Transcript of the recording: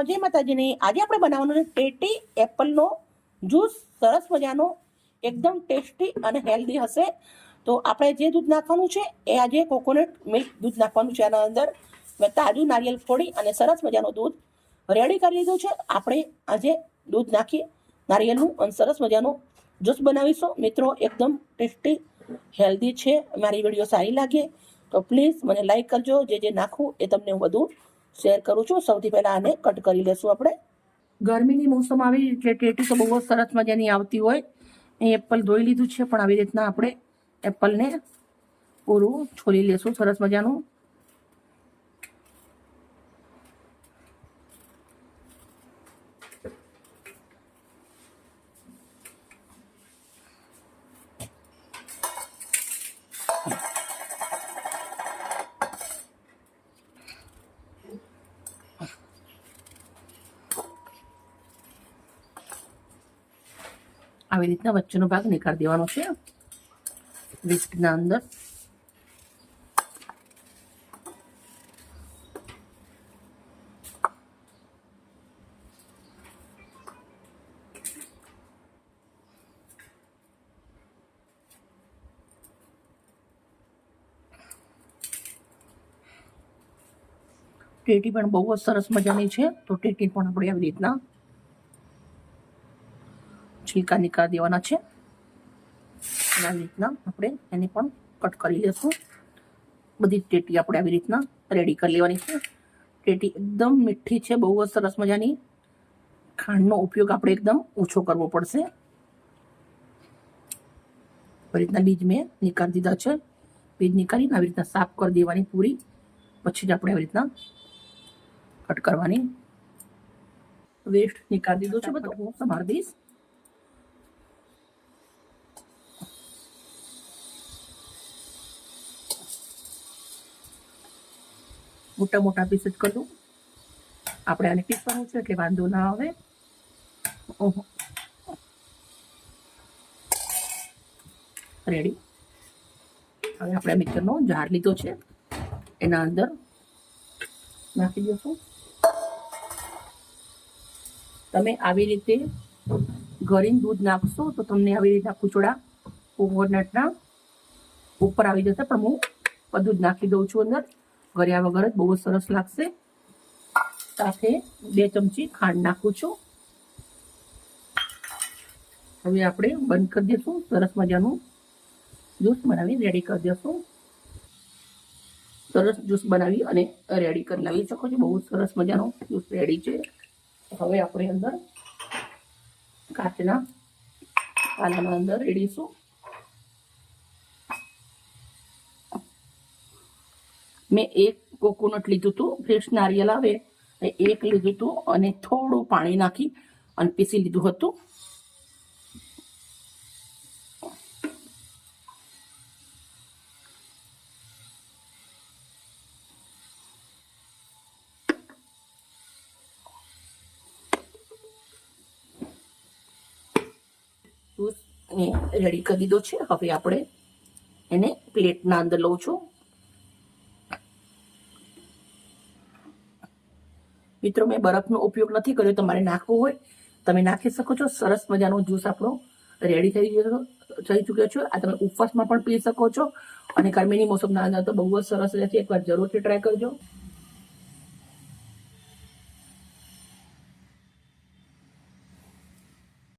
જય માતાજીની. આજે આપણે બનાવવાનું છે ટેટી એપલનો જ્યુસ. સરસ મજાનો, એકદમ ટેસ્ટી અને હેલ્ધી હશે. તો આપણે જે દૂધ નાખવાનું છે એ આજે કોકોનટ મિલ્ક દૂધ નાખવાનું છે. આના અંદર મેં તાજું નારિયેળ ફોડી અને સરસ મજાનું દૂધ રેડી કરી લીધું છે. આપણે આજે દૂધ નાખી નારિયેળનું અને સરસ મજાનું જ્યુસ બનાવીશું. મિત્રો, એકદમ ટેસ્ટી હેલ્ધી છે. મારી વિડીયો સારી લાગે તો પ્લીઝ મને લાઈક કરજો. જે નાખું એ તમને હું બધું શેર કરું છું. સૌથી પહેલા આને કટ કરી લેશું આપણે. ગરમીની મોસમ આવી એટલે ટેટી તો બહુ જ સરસ મજાની આવતી હોય. અહીં એપલ ધોઈ લીધું છે, પણ આવી રીતના આપણે એપલને પૂરું છોલી લેશું સરસ મજાનું. આવી રીતના વચ્ચેનો ભાગ નીકાળી દેવાનો છે વિસ્કના અંદર. ટેટી પણ બહુ જ સરસ મજાની છે. તો ટેટી પણ આપણે આવી રીતના छिलका निकाल देवाना है. આવી રીતના આપણે એને પણ કટ કરી લેશું. બધી ટેટી આપણે આવી રીતના રેડી કરી લેવાની છે. ટેટી એકદમ મીઠી છે, બહુ જ સરસ મજાની. ખાંડનો ઉપયોગ આપણે એકદમ ઓછો કરવો પડશે. આવી રીતના બીજ મેં નીકાળી દીધા છે. બીજ નીકાળીને આવી રીતના સાફ કરી દેવાની પૂરી. પછી જ આપણે આવી રીતના કટ કરવાની. વેસ્ટ નીકાળી દીધું છે બધું. હું સમારી દઈશ. મોટા મોટા પીસ જ કરું. આપણે આને પીસવાનું છે એટલે વાંધો ના આવે. રેડી. હવે આપણે મિક્સરનો જાર લીધો છે, એના અંદર નાખી દઈશું. તમે આવી રીતે ગળીને દૂધ નાખશો તો તમને આવી રીતના કૂચડા કોકોનટના ઉપર આવી જશે. પણ હું બધું જ નાખી દઉં છું અંદર. ગળ્યા વગર જ બહુ જ સરસ લાગશે. સાથે 2 ચમચી ખાંડ નાખું છું. હવે આપણે બંધ કરી દઈશું. સરસ મજાનું જ્યુસ બનાવી રેડી કરી દઈશું. સરસ જ્યુસ બનાવી અને રેડી કરી લાવી શકો છો. બહુ સરસ મજાનો જ્યુસ રેડી છે. હવે આપણે અંદર કાચના પાલાના અંદર રેડીશું. મેં 1 કોકોનટ લીધું હતું, ફ્રેશ નારિયેળ આવે એ 1 લીધું હતું અને થોડું પાણી નાખી અને પીસી લીધું હતું. રેડી કરી દીધો છે. હવે આપણે એને પ્લેટના અંદર લઉં છું. મિત્રો, મેં બરફનો ઉપયોગ નથી કર્યો. તમારે નાખવો હોય તમે નાખી શકો છો. સરસ મજાનો જ્યુસ આપણો રેડી થઈ ચૂક્યો છે. આ તમે ઉપવાસમાં પણ પી શકો છો અને ગરમીની મોસમના અંદર તો બહુ જ સરસ રહેશે. એકવાર જરૂરથી ટ્રાય કરજો.